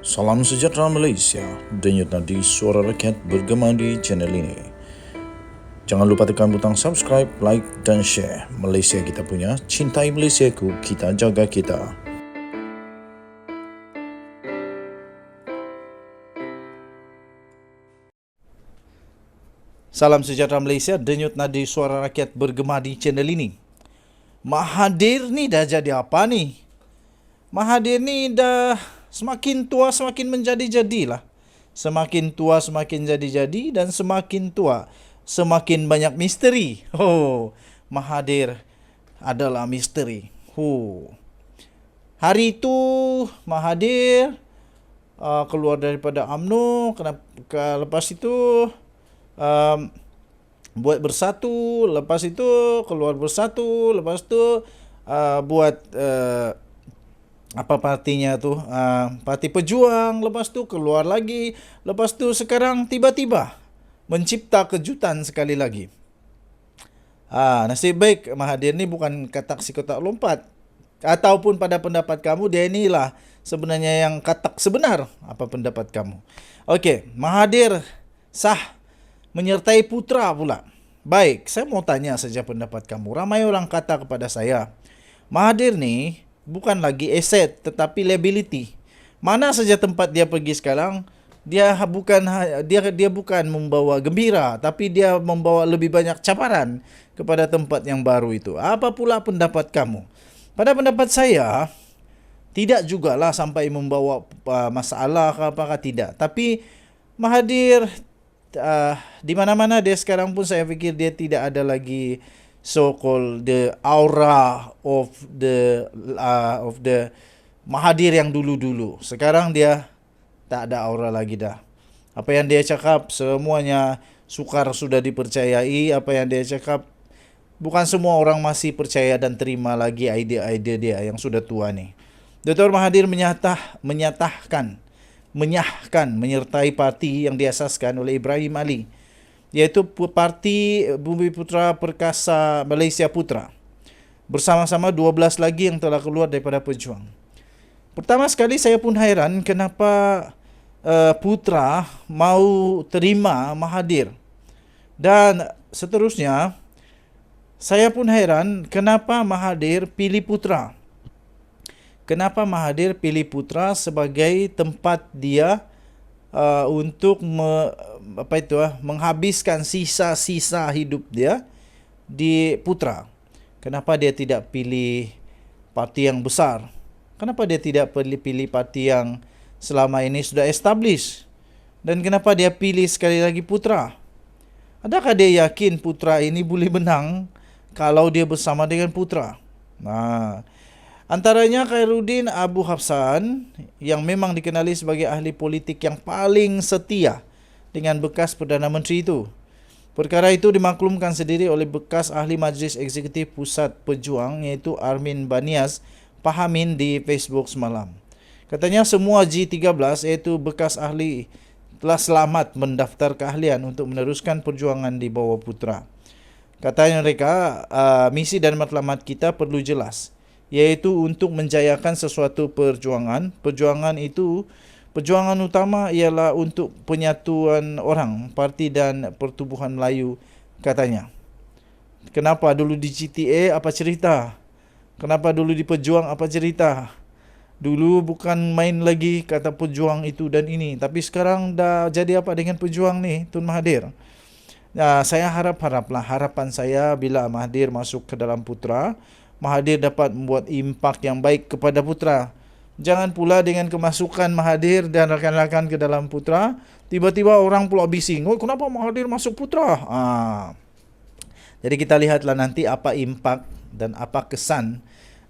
Salam sejahtera Malaysia, denyut nadi suara rakyat bergema di channel ini. Jangan lupa tekan butang subscribe, like dan share. Malaysia kita punya, cintai Malaysiaku, kita jaga kita. Salam sejahtera Malaysia, denyut nadi suara rakyat bergema di channel ini. Mahathir ni dah jadi apa ni? Mahathir ni dah semakin tua semakin menjadi-jadilah. Semakin tua semakin jadi-jadi dan semakin tua semakin banyak misteri. Mahathir adalah misteri. Hari itu Mahathir keluar daripada UMNO, lepas itu buat bersatu, lepas itu keluar bersatu, lepas itu buat apa partinya tu, Parti Pejuang, lepas tu keluar lagi, lepas tu sekarang tiba-tiba mencipta kejutan sekali lagi. Nasib baik Mahathir ni bukan katak si kotak lompat, ataupun pada pendapat kamu dia inilah sebenarnya yang katak sebenar. Apa pendapat kamu? Okey, Mahathir sah menyertai putra pula. Baik, saya mau tanya saja pendapat kamu. Ramai orang kata kepada saya, Mahathir ni bukan lagi aset tetapi liability. Mana saja tempat dia pergi sekarang, dia bukan membawa gembira, tapi dia membawa lebih banyak cabaran kepada tempat yang baru itu. Apa pula pendapat kamu? Pada pendapat saya, tidak jugalah sampai membawa masalah ke apakah tidak. Tapi Mahathir di mana-mana dia sekarang pun saya fikir dia tidak ada lagi so-called the aura of the Mahathir yang dulu-dulu. Sekarang dia tak ada aura lagi dah. Apa yang dia cakap semuanya sukar sudah dipercayai. Apa yang dia cakap, bukan semua orang masih percaya dan terima lagi idea-idea dia yang sudah tua ni. Dr. Mahathir menyatakan menyertai parti yang diasaskan oleh Ibrahim Ali, iaitu Parti Bumiputra Perkasa Malaysia Putra, bersama-sama 12 lagi yang telah keluar daripada Pejuang. Pertama sekali saya pun hairan kenapa Putra mau terima Mahathir. Dan seterusnya saya pun hairan kenapa Mahathir pilih Putra. Kenapa Mahathir pilih Putra sebagai tempat dia untuk menghabiskan sisa-sisa hidup dia di Putra. Kenapa dia tidak pilih parti yang besar? Kenapa dia tidak pilih parti yang selama ini sudah established? Dan kenapa dia pilih sekali lagi Putra? Adakah dia yakin Putra ini boleh menang kalau dia bersama dengan Putra? Antaranya Khairuddin Abu Hafsan, yang memang dikenali sebagai ahli politik yang paling setia dengan bekas Perdana Menteri itu. Perkara itu dimaklumkan sendiri oleh bekas ahli Majlis Eksekutif Pusat Pejuang, iaitu Armin Banias Pahamin di Facebook semalam. Katanya semua G13, iaitu bekas ahli, telah selamat mendaftar keahlian untuk meneruskan perjuangan di bawah Putra. Katanya mereka, misi dan matlamat kita perlu jelas, iaitu untuk menjayakan sesuatu perjuangan. Perjuangan utama ialah untuk penyatuan orang, parti dan pertubuhan Melayu, katanya. Kenapa dulu di GTA apa cerita? Kenapa dulu di Pejuang apa cerita? Dulu bukan main lagi kata Pejuang itu dan ini, tapi sekarang dah jadi apa dengan Pejuang ni, Tun Mahathir? Saya harapan saya bila Mahathir masuk ke dalam Putra, Mahathir dapat membuat impak yang baik kepada Putra. Jangan pula dengan kemasukan Mahathir dan rakan-rakan ke dalam Putra, tiba-tiba orang pula bising, kenapa Mahathir masuk Putra? Jadi kita lihatlah nanti apa impak dan apa kesan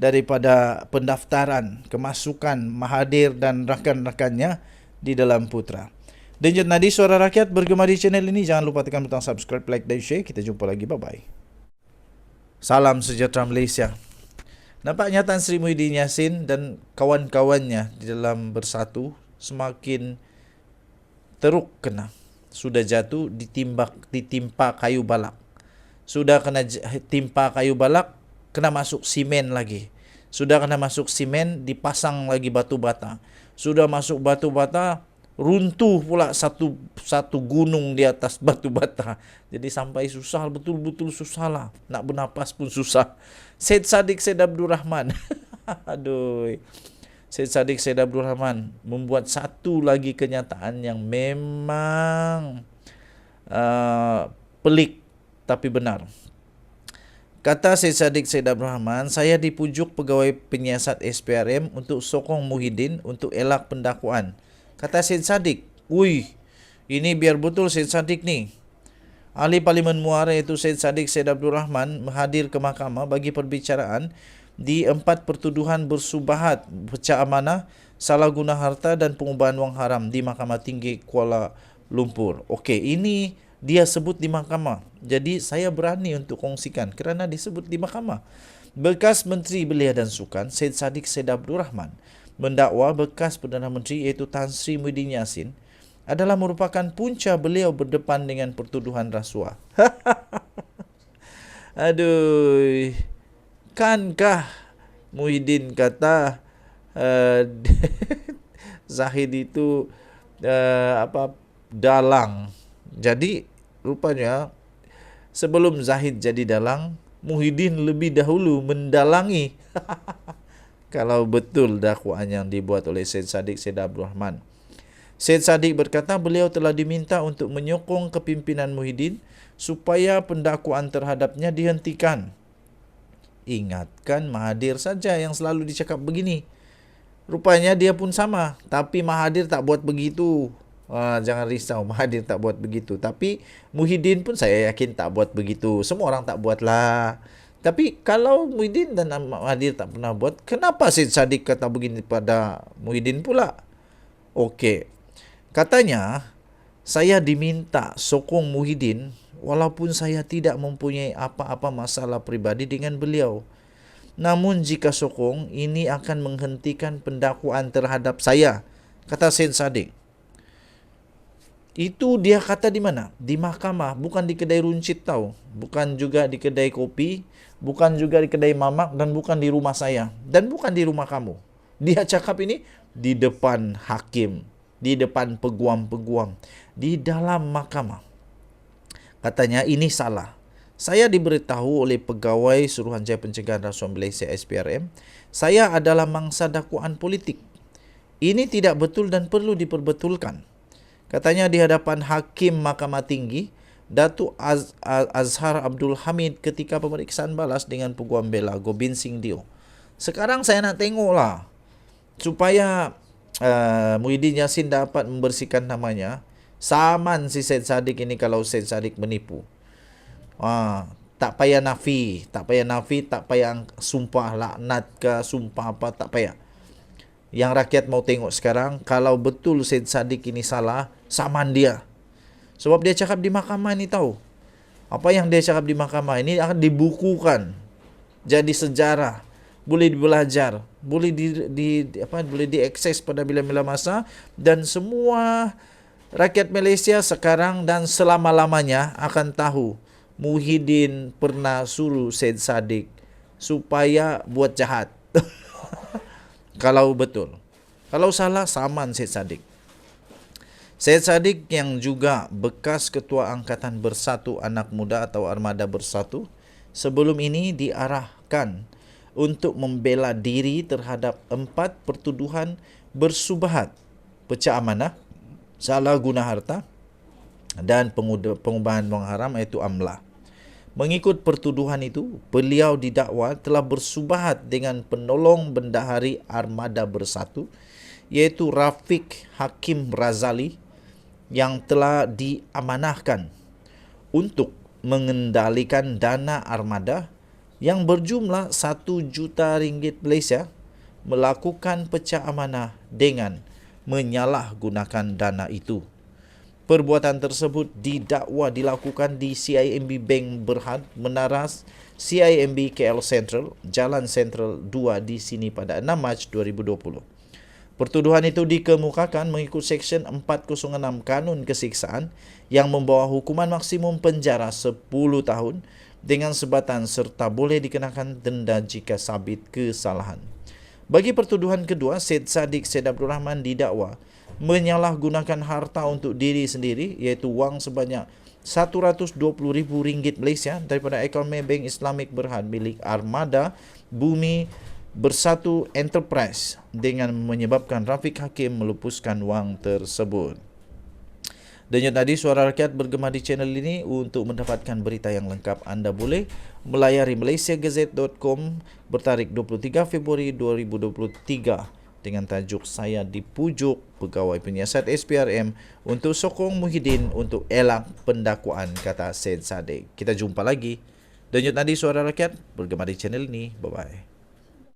daripada pendaftaran kemasukan Mahathir dan rakan-rakannya di dalam Putra. Denyut nadi suara rakyat bergema di channel ini. Jangan lupa tekan butang subscribe, like dan share. Kita jumpa lagi. Bye-bye. Salam sejahtera Malaysia. Nampaknya Tan Sri Muhyiddin Yassin dan kawan-kawannya di dalam bersatu semakin teruk kena. Sudah jatuh ditimpa kayu balak. Sudah kena timpa kayu balak, kena masuk simen lagi. Sudah kena masuk simen, dipasang lagi batu bata. Sudah masuk batu bata, runtuh pula satu gunung di atas batu bata. Jadi sampai susah, betul-betul susah lah. Nak bernapas pun susah. Syed Saddiq Syed Abdul Rahman. Aduh. Syed Saddiq Syed Abdul Rahman membuat satu lagi kenyataan yang memang pelik tapi benar. Kata Syed Saddiq Syed Abdul Rahman, saya dipujuk pegawai penyiasat SPRM untuk sokong Muhyiddin untuk elak pendakwaan. Kata Syed Saddiq, "Wih, ini biar betul Syed Saddiq ni." Ahli Parlimen Muara iaitu Syed Saddiq Syed Abdul Rahman hadir ke mahkamah bagi perbicaraan di 4 pertuduhan bersubahat, pecah amanah, salah guna harta dan pengubahan wang haram di Mahkamah Tinggi Kuala Lumpur. Okey, ini dia sebut di mahkamah. Jadi saya berani untuk kongsikan kerana disebut di mahkamah. Bekas Menteri Belia dan Sukan Syed Saddiq Syed Abdul Rahman mendakwa bekas Perdana Menteri iaitu Tan Sri Muhyiddin Yassin adalah merupakan punca beliau berdepan dengan pertuduhan rasuah. Aduh, kankah Muhyiddin kata Zahid itu dalang. Jadi rupanya sebelum Zahid jadi dalang, Muhyiddin lebih dahulu mendalangi. Kalau betul dakwaan yang dibuat oleh Syed Saddiq Syed Abdul Rahman. Syed Saddiq berkata beliau telah diminta untuk menyokong kepimpinan Muhyiddin supaya pendakwaan terhadapnya dihentikan. Ingatkan Mahathir saja yang selalu dicakap begini. Rupanya dia pun sama, tapi Mahathir tak buat begitu. Jangan risau, Mahathir tak buat begitu. Tapi Muhyiddin pun saya yakin tak buat begitu. Semua orang tak buatlah. Tapi kalau Muhyiddin dan Mahathir tak pernah buat, kenapa Syed Saddiq kata begini pada Muhyiddin pula? Okey. Katanya, saya diminta sokong Muhyiddin walaupun saya tidak mempunyai apa-apa masalah pribadi dengan beliau. Namun jika sokong, ini akan menghentikan pendakwaan terhadap saya, kata Syed Saddiq. Itu dia kata di mana? Di mahkamah, bukan di kedai runcit tahu. Bukan juga di kedai kopi, bukan juga di kedai mamak, dan bukan di rumah saya. Dan bukan di rumah kamu. Dia cakap ini di depan hakim, di depan peguam-peguam, di dalam mahkamah. Katanya ini salah. Saya diberitahu oleh pegawai Suruhanjaya Pencegahan Rasuah Malaysia SPRM, saya adalah mangsa dakwaan politik. Ini tidak betul dan perlu diperbetulkan. Katanya di hadapan Hakim Mahkamah Tinggi, Datuk Azhar Abdul Hamid ketika pemeriksaan balas dengan peguam bela Gobind Singh Dio. Sekarang saya nak tengoklah supaya Muhyiddin Yassin dapat membersihkan namanya. Saman si Syed Saddiq ini kalau Syed Saddiq menipu. Tak payah nafi, tak payah sumpah laknat ke sumpah apa, tak payah. Yang rakyat mau tengok sekarang, kalau betul Syed Saddiq ini salah, saman dia. Sebab dia cakap di mahkamah ini tahu. Apa yang dia cakap di mahkamah ini akan dibukukan. Jadi sejarah. Boleh belajar. Boleh boleh diakses pada bila-bila masa. Dan semua rakyat Malaysia sekarang dan selama-lamanya akan tahu Muhyiddin pernah suruh Syed Saddiq supaya buat jahat. Kalau betul. Kalau salah, saman Syed Saddiq. Syed Saddiq yang juga bekas Ketua Angkatan Bersatu Anak Muda atau Armada Bersatu, sebelum ini diarahkan untuk membela diri terhadap 4 pertuduhan bersubahat, pecah amanah, salah guna harta dan pengubahan wang haram iaitu amlah. Mengikut pertuduhan itu, beliau didakwa telah bersubahat dengan penolong bendahari Armada Bersatu iaitu Rafiq Hakim Razali yang telah diamanahkan untuk mengendalikan dana armada yang berjumlah 1 juta ringgit Malaysia melakukan pecah amanah dengan menyalahgunakan dana itu. Perbuatan tersebut didakwa dilakukan di CIMB Bank Berhad, Menara CIMB KL Central, Jalan Central 2 di sini pada 6 Mac 2020. Pertuduhan itu dikemukakan mengikut Seksyen 406 Kanun Kesiksaan yang membawa hukuman maksimum penjara 10 tahun dengan sebatan serta boleh dikenakan denda jika sabit kesalahan. Bagi pertuduhan kedua, Syed Abdul Rahman didakwa menyalahgunakan harta untuk diri sendiri, iaitu wang sebanyak RM120,000 Malaysia daripada akaun Maybank Islamic Berhad milik Armada Bumi Bersatu Enterprise dengan menyebabkan Rafiq Hakim melupuskan wang tersebut. Denyut nadi Suara Rakyat bergema di channel ini. Untuk mendapatkan berita yang lengkap, anda boleh melayari malaysiagazette.com bertarikh 23 Februari 2023 dengan tajuk "Saya dipujuk pegawai penyiasat SPRM untuk sokong Muhyiddin untuk elak pendakwaan," kata Syed Saddiq. Kita jumpa lagi. Denyut nadi Suara Rakyat bergema di channel ini. Bye-bye.